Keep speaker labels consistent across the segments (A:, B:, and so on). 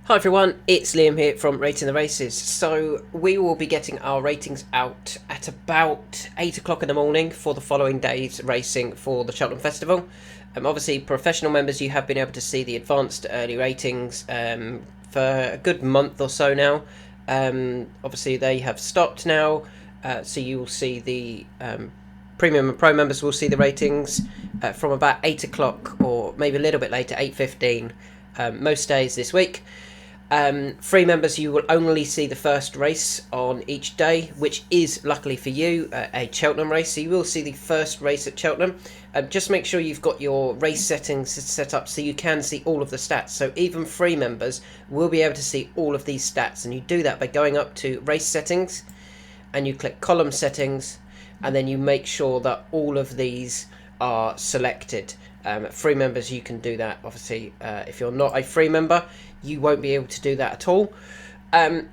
A: Hi everyone, it's Liam here from Rating the Races. So we will be getting our ratings out at about 8 o'clock in the morning for the following day's racing for the Cheltenham Festival. Obviously, professional members, you have been able to see the advanced early ratings for a good month or so now. Obviously, they have stopped now, so you will see the Premium and Pro members will see the ratings from about 8 o'clock or maybe a little bit later, 8:15, most days this week. Free members, you will only see the first race on each day, which is, luckily for you, a Cheltenham race. So you will see the first race at Cheltenham. Just make sure you've got your race settings set up so you can see all of the stats. So even free members will be able to see all of these stats. And you do that by going up to race settings and you click column settings, and then you make sure that all of these are selected. Free members, you can do that. Obviously, if you're not a free member, you won't be able to do that at all.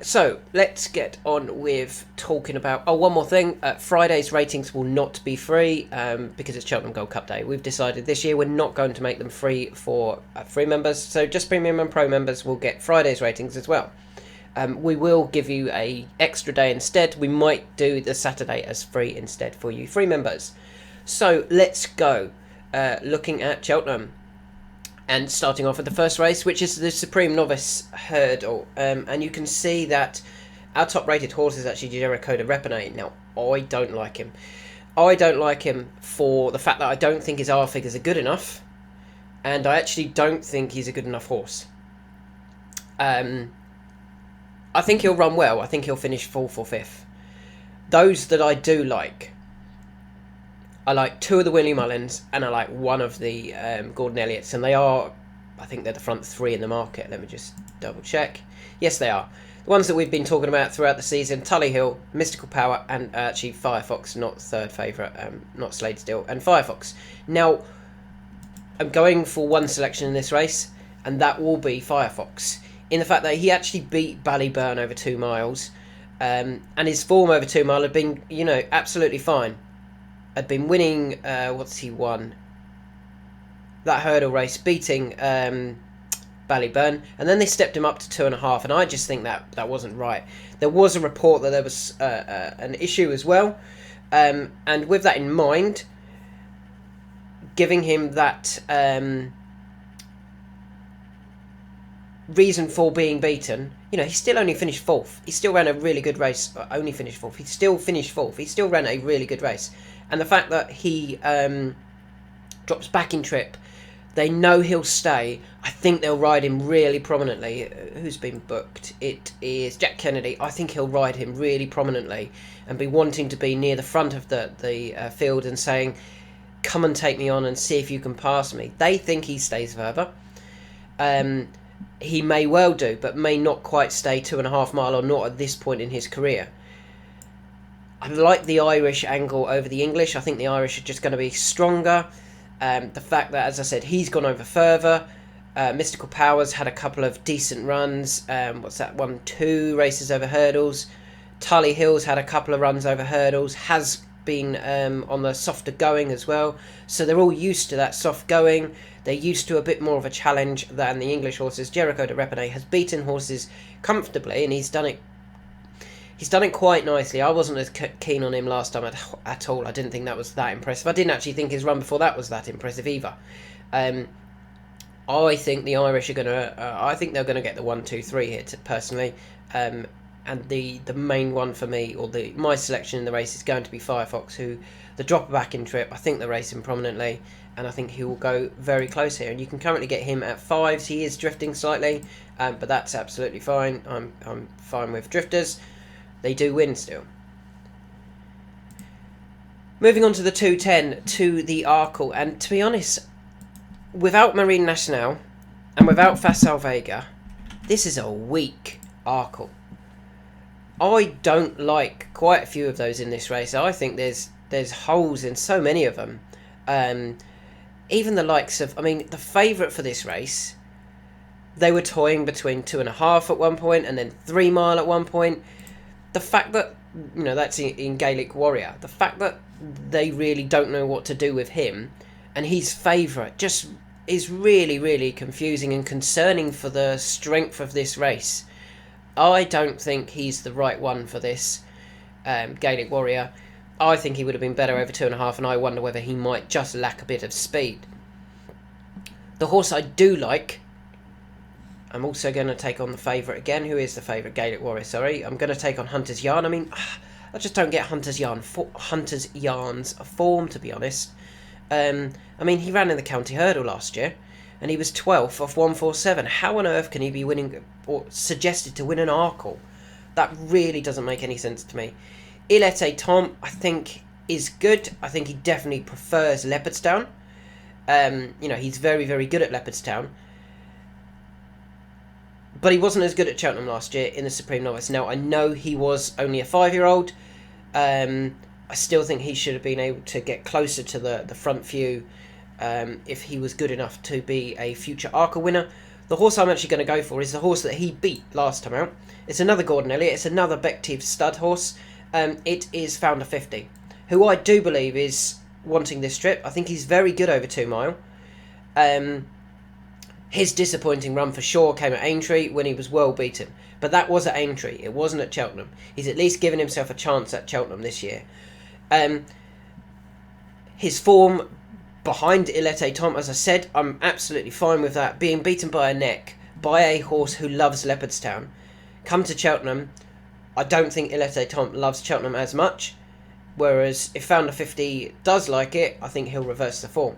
A: So let's get on with talking about one more thing. Friday's ratings will not be free because it's Cheltenham Gold Cup Day. We've decided this year we're not going to make them free for free members, so just Premium and Pro members will get Friday's ratings as well. We will give you a extra day instead. We might do the Saturday as free instead for you free members. So let's go looking at Cheltenham. And starting off with the first race, which is the Supreme Novice Hurdle. And you can see that our top rated horse is actually Jericho de Repene. Now, I don't like him. I don't like him for the fact that I don't think his R figures are good enough. And I actually don't think he's a good enough horse. I think he'll run well. I think he'll finish 4th or 5th. Those that I do like, I like 2 of the Willie Mullins and I like 1 of the Gordon Elliots, and they are, I think they're the front 3 in the market. Let me just double check. Yes, they are. The ones that we've been talking about throughout the season: Tully Hill, Mystical Power, and actually Firefox, not third favourite, not Slade Still, and Firefox. Now, I'm going for one selection in this race, and that will be Firefox, in the fact that he actually beat Ballyburn over 2 miles, and his form over 2 mile had been, absolutely fine. Had been winning, what's he won? That hurdle race, beating Ballyburn, and then they stepped him up to 2.5, and I just think that wasn't right. There was a report that there was an issue as well, and with that in mind, giving him that reason for being beaten, he still only finished 4th. He still ran a really good race. Only finished 4th. He still finished 4th. He still ran a really good race. And the fact that he drops back in trip, they know he'll stay. I think they'll ride him really prominently. Who's been booked? It is Jack Kennedy. I think he'll ride him really prominently and be wanting to be near the front of the field and saying, come and take me on and see if you can pass me. They think he stays further. He may well do, but may not quite stay 2.5 mile, or not at this point in his career. I like the Irish angle over the English. I think the Irish are just going to be stronger. The fact that, as I said, he's gone over further. Mystical Powers had a couple of decent runs. Won 2 races over hurdles. Tully Hill's had a couple of runs over hurdles. Has been on the softer going as well. So they're all used to that soft going. They're used to a bit more of a challenge than the English horses. Jericho de Repene has beaten horses comfortably, and he's done it. He's done it quite nicely. I wasn't as keen on him last time at all. I didn't think that was that impressive. I didn't actually think his run before that was that impressive either. I think the Irish are going to... I think they're going to get the 1, 2, 3 here, personally. And the main one for me, or my selection in the race, is going to be Firefox, who, the drop back in trip, I think they're racing prominently, and I think he will go very close here. And you can currently get him at 5s. He is drifting slightly, but that's absolutely fine. I'm fine with drifters. They do win still. Moving on to the 210, to the Arkle. And to be honest, without Marine Nationale and without Facile Vega, this is a weak Arkle. I don't like quite a few of those in this race. I think there's holes in so many of them. Even the likes of... the favourite for this race, they were toying between 2.5 at one point and then 3 mile at one point. The fact that, that's in Gaelic Warrior, the fact that they really don't know what to do with him, and he's favourite, just is really, really confusing and concerning for the strength of this race. I don't think he's the right one for this Gaelic Warrior. I think he would have been better over 2.5, and I wonder whether he might just lack a bit of speed. The horse I do like, I'm also going to take on the favourite again. Who is the favourite? Gaelic Warrior, sorry. I'm going to take on Hunter's Yarn. I mean, I just don't get Hunter's Yarn's form, to be honest. I mean, he ran in the county hurdle last year, and he was 12th off 147. How on earth can he be winning, or suggested to win an Arkle? That really doesn't make any sense to me. Il Était Temps, I think, is good. I think he definitely prefers Leopardstown. You know, he's very, very good at Leopardstown. But he wasn't as good at Cheltenham last year in the Supreme Novice. Now, I know he was only a 5-year-old. I still think he should have been able to get closer to the front few if he was good enough to be a future Arkle winner. The horse I'm actually going to go for is the horse that he beat last time out. It's another Gordon Elliott. It's another Bective stud horse. It is Founder 50, who I do believe is wanting this trip. I think he's very good over 2 mile. His disappointing run for sure came at Aintree when he was well beaten. But that was at Aintree. It wasn't at Cheltenham. He's at least given himself a chance at Cheltenham this year. His form behind Il Était Temps, as I said, I'm absolutely fine with that. Being beaten by a neck by a horse who loves Leopardstown. Come to Cheltenham. I don't think Il Était Temps loves Cheltenham as much. Whereas if Founder 50 does like it, I think he'll reverse the form.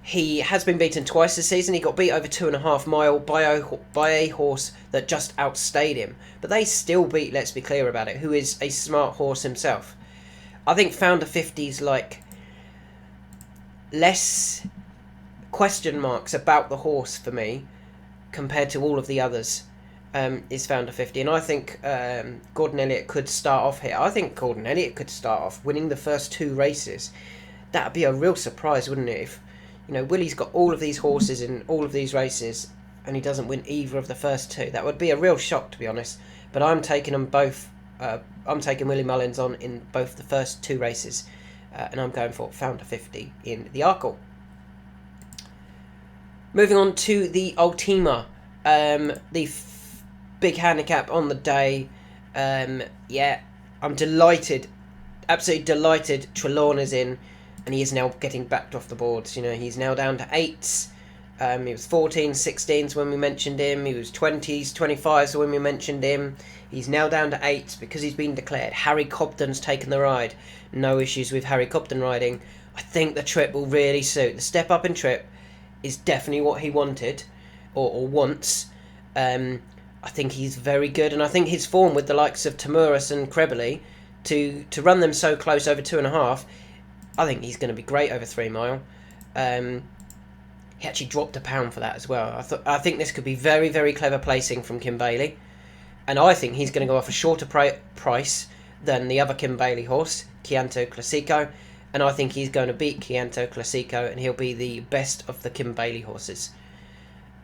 A: He has been beaten twice this season. He got beat over 2.5 mile by a horse that just outstayed him. But they still beat, let's be clear about it, who is a smart horse himself. I think Founder 50's like less question marks about the horse for me compared to all of the others is Founder 50. And I think Gordon Elliott could start off here. I think Gordon Elliott could start off winning the first 2 races. That would be a real surprise, wouldn't it, if... You know, Willie's got all of these horses in all of these races, and he doesn't win either of the first 2. That would be a real shock, to be honest. But I'm taking them both. I'm taking Willie Mullins on in both the first 2 races, and I'm going for Founder 50 in the Arkle. Moving on to the Ultima, the big handicap on the day. Yeah, I'm delighted, absolutely delighted. Trelawney's in. And he is now getting backed off the boards. You know, he's now down to 8s. He was 14s, 16s when we mentioned him. He was 20s, 25s when we mentioned him. He's now down to 8s because he's been declared. Harry Cobden's taken the ride. No issues with Harry Cobden riding. I think the trip will really suit. The step up in trip is definitely what he wanted or wants. I think he's very good. And I think his form with the likes of Tamuras and Kreberly to run them so close over 2.5... I think he's going to be great over 3 mile. He actually dropped £1 for that as well. I think this could be very, very clever placing from Kim Bailey. And I think he's going to go off a shorter price than the other Kim Bailey horse, Chianto Classico. And I think he's going to beat Chianto Classico, and he'll be the best of the Kim Bailey horses.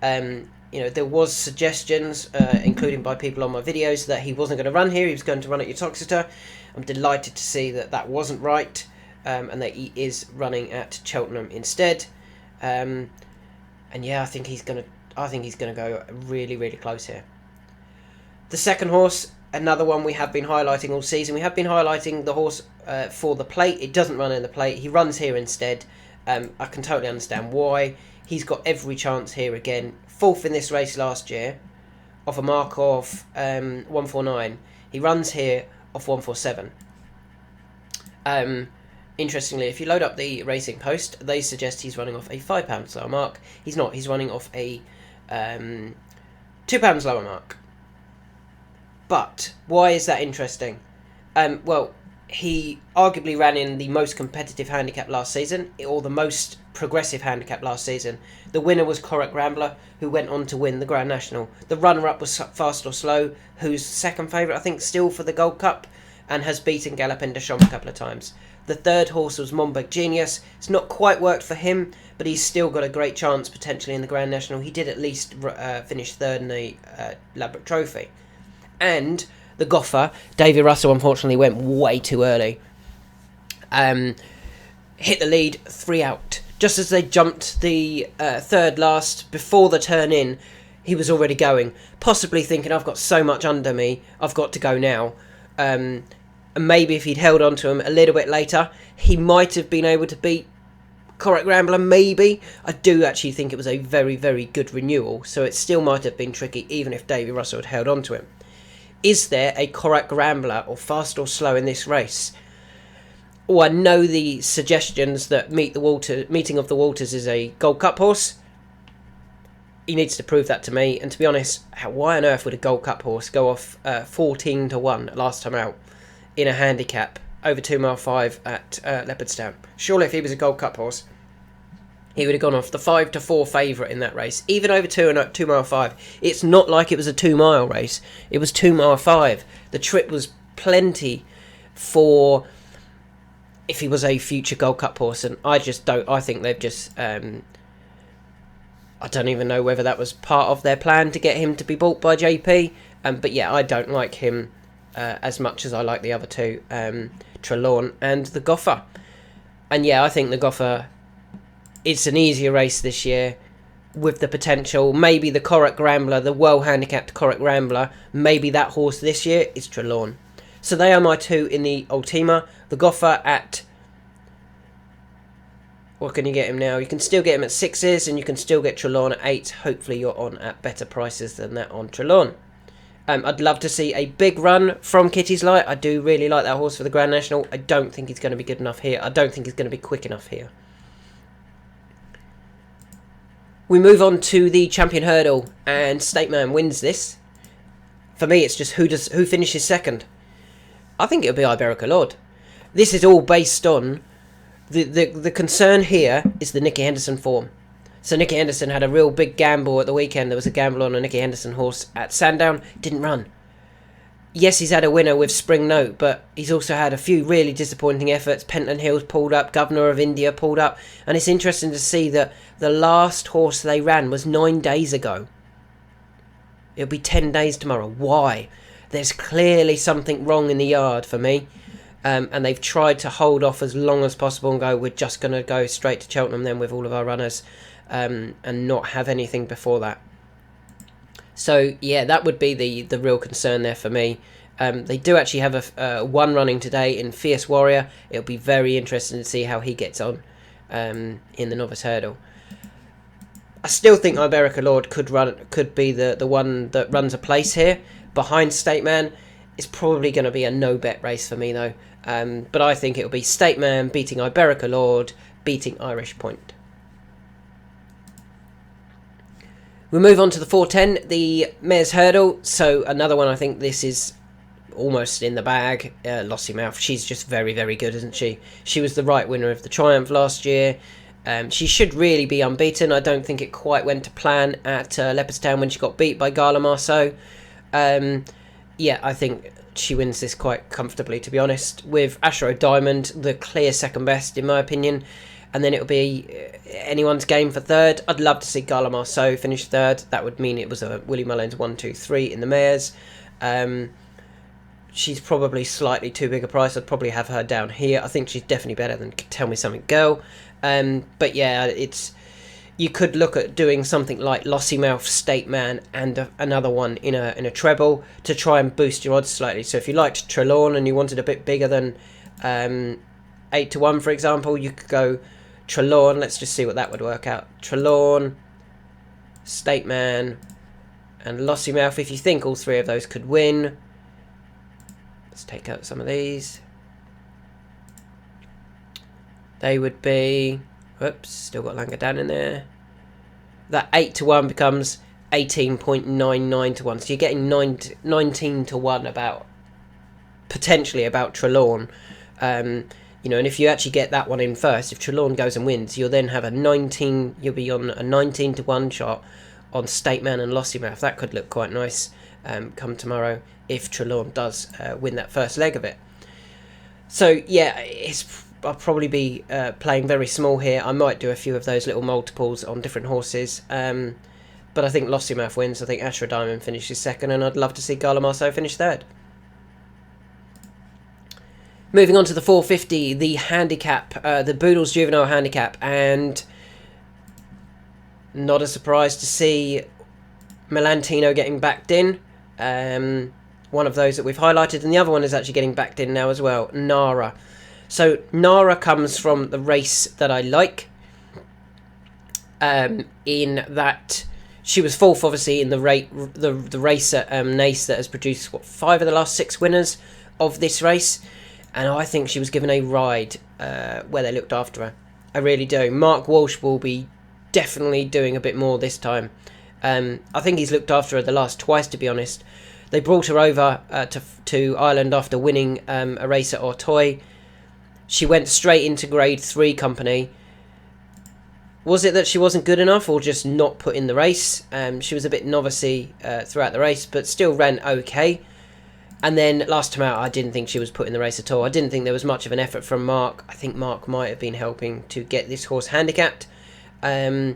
A: You know, there was suggestions, including by people on my videos, that he wasn't going to run here. He was going to run at Uttoxeter. I'm delighted to see that that wasn't right. And that he is running at Cheltenham instead, and yeah, I think he's gonna go really, really close here. The second horse, another one we have been highlighting all season. We have been highlighting the horse for the plate. It doesn't run in the plate. He runs here instead. I can totally understand why. He's got every chance here again. 4th in this race last year, off a mark of 149. He runs here off 147. Interestingly, if you load up the Racing Post, they suggest he's running off a £5 lower mark. He's not. He's running off a £2 lower mark. But why is that interesting? Well, he arguably ran in the most competitive handicap last season, or the most progressive handicap last season. The winner was Corach Rambler, who went on to win the Grand National. The runner-up was Fast or Slow, who's second favourite, I think, still for the Gold Cup, and has beaten Galopin de Champs a couple of times. The third horse was Monberg Genius. It's not quite worked for him, but he's still got a great chance potentially in the Grand National. He did at least finish 3rd in the Ladbroke Trophy. And the Goffer, Davy Russell, unfortunately went way too early. Hit the lead, 3 out, Just as they jumped the third last before the turn in, he was already going, possibly thinking, I've got so much under me, I've got to go now. And maybe if he'd held on to him a little bit later, he might have been able to beat Correct Rambler, maybe. I do actually think it was a very, very good renewal, so it still might have been tricky even if Davy Russell had held on to him. Is there a Correct Rambler or fast or slow in this race? Oh, I know the suggestions that Meeting of the Waters is a Gold Cup horse. He needs to prove that to me, and to be honest, why on earth would a Gold Cup horse go off 14 to 1 last time out in a handicap over 2 mile 5 at Leopardstown? Surely if he was a Gold Cup horse, he would have gone off the 5 to 4 favourite in that race, even over 2 mile 5. It's not like it was a 2 mile race, it was 2 mile 5. The trip was plenty for if he was a future Gold Cup horse, and I think they've just I don't even know whether that was part of their plan to get him to be bought by JP, but yeah, I don't like him as much as I like the other two, Trelawn and the Goffer. And yeah, I think the Goffer, it's an easier race this year with the potential. Maybe the Correct Rambler, the well handicapped Correct Rambler, maybe that horse this year is Trelawn. So they are my two in the Ultima. The Goffer at, what can you get him now? You can still get him at 6s, and you can still get Trelawn at 8. Hopefully you're on at better prices than that on Trelawn. I'd love to see a big run from Kitty's Light. I do really like that horse for the Grand National. I don't think he's going to be good enough here. I don't think he's going to be quick enough here. We move on to the Champion Hurdle, and State Man wins this. For me, it's just who finishes second. I think it'll be Iberica Lord. This is all based on the concern here is the Nicky Henderson form. So Nicky Henderson had a real big gamble at the weekend. There was a gamble on a Nicky Henderson horse at Sandown. Didn't run. Yes, he's had a winner with Spring Note, but he's also had a few really disappointing efforts. Pentland Hills pulled up, Governor of India pulled up, and it's interesting to see that the last horse they ran was 9 days ago. It'll be 10 days tomorrow. Why? There's clearly something wrong in the yard for me. And they've tried to hold off as long as possible and go, we're just going to go straight to Cheltenham then with all of our runners, and not have anything before that. So yeah, that would be the real concern there for me. They do actually have a one running today in Fierce Warrior. It'll be very interesting to see how he gets on in the Novice Hurdle. I still think Iberica Lord could be the one that runs a place here behind State Man. It's probably going to be a no bet race for me though. But I think it'll be State Man beating Iberica Lord, beating Irish Point. We move on to the 410, the Mares Hurdle. So another one, I think this is almost in the bag. Lossiemouth, she's just very, very good, isn't she? She was the right winner of the Triumph last year. She should really be unbeaten. I don't think it quite went to plan at Leopardstown when she got beat by Gala Marceau. Yeah, I think she wins this quite comfortably, to be honest, with Ashero Diamond, the clear second best, in my opinion. And then it'll be anyone's game for third. I'd love to see Gala Marceau finish third. That would mean it was a Willie Mullins 1, 2, 3 in the mares. She's probably slightly too big a price. I'd probably have her down here. I think she's definitely better than Tell Me Something Girl. But yeah, you could look at doing something like Lossiemouth, State Man, and another one in a treble to try and boost your odds slightly. So if you liked Trelawn and you wanted a bit bigger than 8 to 1, for example, you could go Trelawn. Let's just see what that would work out. Trelawn, State Man, and Lossiemouth. If you think all three of those could win, let's take out some of these. They would be, whoops, still got Langadam in there. That 8 to 1 becomes 18.99 to 1. So you're getting 19 to 1 potentially about Trelawn. You know, and if you actually get that one in first, if Trelawn goes and wins, you'll then have you'll be on a 19 to 1 shot on State Man and Lossiemouth. That could look quite nice come tomorrow if Trelawn does win that first leg of it. So yeah, I'll probably be playing very small here. I might do a few of those little multiples on different horses. But I think Lossiemouth wins. I think Ashera Diamond finishes second, and I'd love to see Gala Marceau finish third. Moving on to the 450, the handicap, the Boodles juvenile handicap, and not a surprise to see Melantino getting backed in. One of those that we've highlighted, and the other one is actually getting backed in now as well, Nara. So Nara comes from the race that I like, in that she was fourth, obviously, in the race at Nace that has produced, what, 5 of the last 6 winners of this race. And I think she was given a ride where they looked after her. I really do. Mark Walsh will be definitely doing a bit more this time. I think he's looked after her the last twice, to be honest. They brought her over to Ireland after winning a race at Artois. She went straight into Grade 3 company. Was it that she wasn't good enough, or just not put in the race? She was a bit novice-y throughout the race, but still ran okay. And then last time out, I didn't think she was put in the race at all. I didn't think there was much of an effort from Mark. I think Mark might have been helping to get this horse handicapped. Has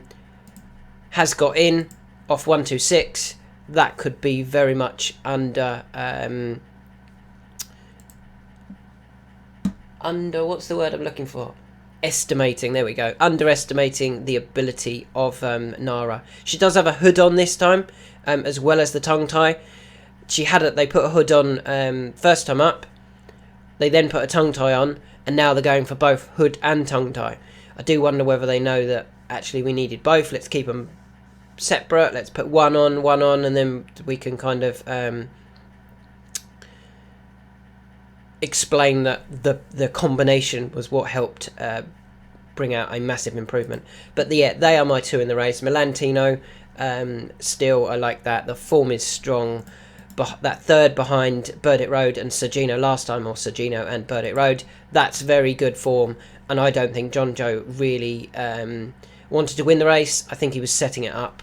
A: got in off 126. That could be very much under what's the word I'm looking for? Estimating. There we go. Underestimating the ability of Nara. She does have a hood on this time, as well as the tongue tie. They put a hood on first time up. They then put a tongue tie on, and now they're going for both hood and tongue tie. I do wonder whether they know that actually we needed both. Let's keep them separate. Let's put one on, and then we can kind of explain that the combination was what helped bring out a massive improvement. But yeah, they are my 2 in the race. Melantino, still I like that. The form is strong. That third behind Burdett Road and Sergino last time, or Sergino and Burdett Road, that's very good form. And I don't think John Joe really wanted to win the race. I think he was setting it up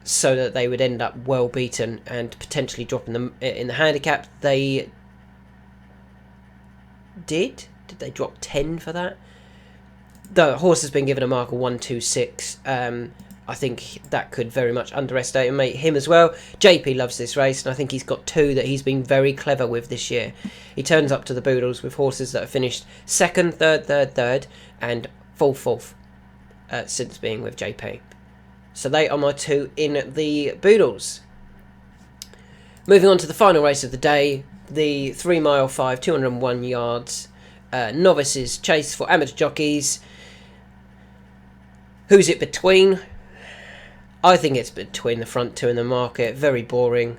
A: so that they would end up well beaten and potentially dropping them in the handicap. They did they drop 10 for that? The horse has been given a mark of 126. I think that could very much underestimate him as well. JP loves this race, and I think he's got 2 that he's been very clever with this year. He turns up to the Boodles with horses that have finished 2nd, 3rd, and 4th since being with JP. So they are my 2 in the Boodles. Moving on to the final race of the day, the 3 mile 5, 201 yards, Novices chase for amateur jockeys. Who's it between? I think it's between the front 2 in the market. Very boring.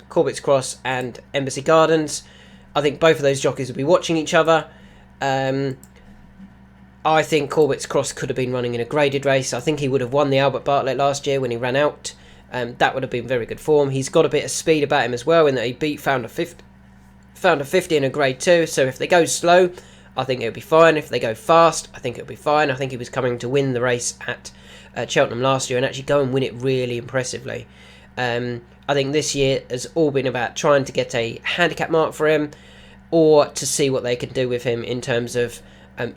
A: Corbett's Cross and Embassy Gardens. I think both of those jockeys will be watching each other. I think Corbett's Cross could have been running in a graded race. I think he would have won the Albert Bartlett last year when he ran out. That would have been very good form. He's got a bit of speed about him as well, in that he beat Found a 50 in a grade 2. So if they go slow, I think it'll be fine. If they go fast, I think it'll be fine. I think he was coming to win the race at Cheltenham last year and actually go and win it really impressively. I think this year has all been about trying to get a handicap mark for him, or to see what they can do with him in terms of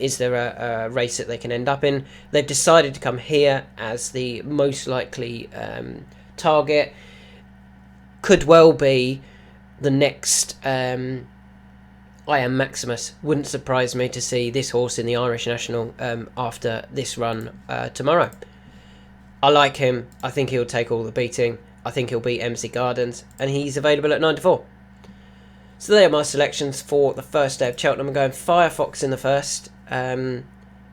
A: is there a race that they can end up in. They've decided to come here as the most likely target. Could well be the next I Am Maximus. Wouldn't surprise me to see this horse in the Irish National after this run tomorrow. I like him. I think he'll take all the beating. I think he'll beat MC Gardens, and he's available at 9-4. So they are my selections for the first day of Cheltenham. I'm going Firefox in the first. I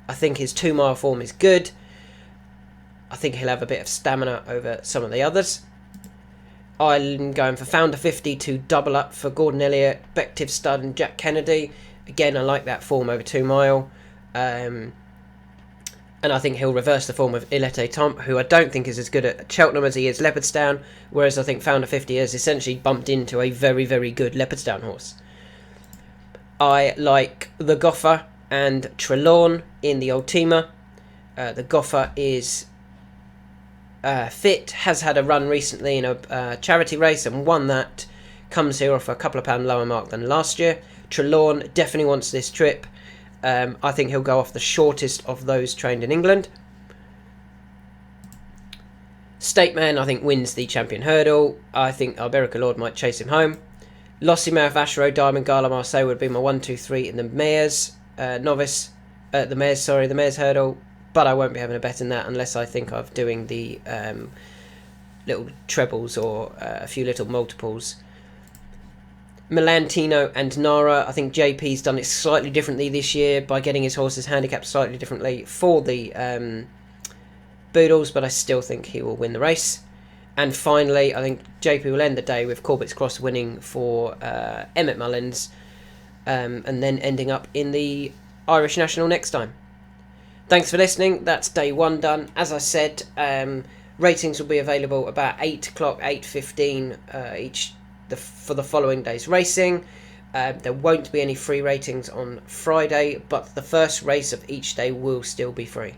A: think his 2 mile form is good. I think he'll have a bit of stamina over some of the others. I'm going for Founder 50 to double up for Gordon Elliott, Bective Stud and Jack Kennedy. Again, I like that form over 2 mile. And I think he'll reverse the form of Ilete Tomp, who I don't think is as good at Cheltenham as he is Leopardstown, whereas I think Founder 50 has essentially bumped into a very, very good Leopardstown horse. I like the Goffer and Trelawn in the Ultima. The Goffer is fit, has had a run recently in a charity race and won that. Comes here off a couple of pound lower mark than last year. Trelawn definitely wants this trip. I think he'll go off the shortest of those trained in England. Stateman, I think, wins the Champion Hurdle. I think Alberica Lord might chase him home. Lossiemouth, Ashrow, Diamond, Gala, Marseille would be my 1, 2, 3 in the mares. Novice, the mares hurdle. But I won't be having a bet in that unless I think of doing the little trebles or a few little multiples. Milantino and Nara. I think JP's done it slightly differently this year by getting his horses handicapped slightly differently for the Boodles, but I still think he will win the race. And finally, I think JP will end the day with Corbett's Cross winning for Emmett Mullins, and then ending up in the Irish National next time. Thanks for listening. That's day 1 done. As I said, ratings will be available about 8 o'clock, 8:15 for the following day's racing. There won't be any free ratings on Friday, but the first race of each day will still be free.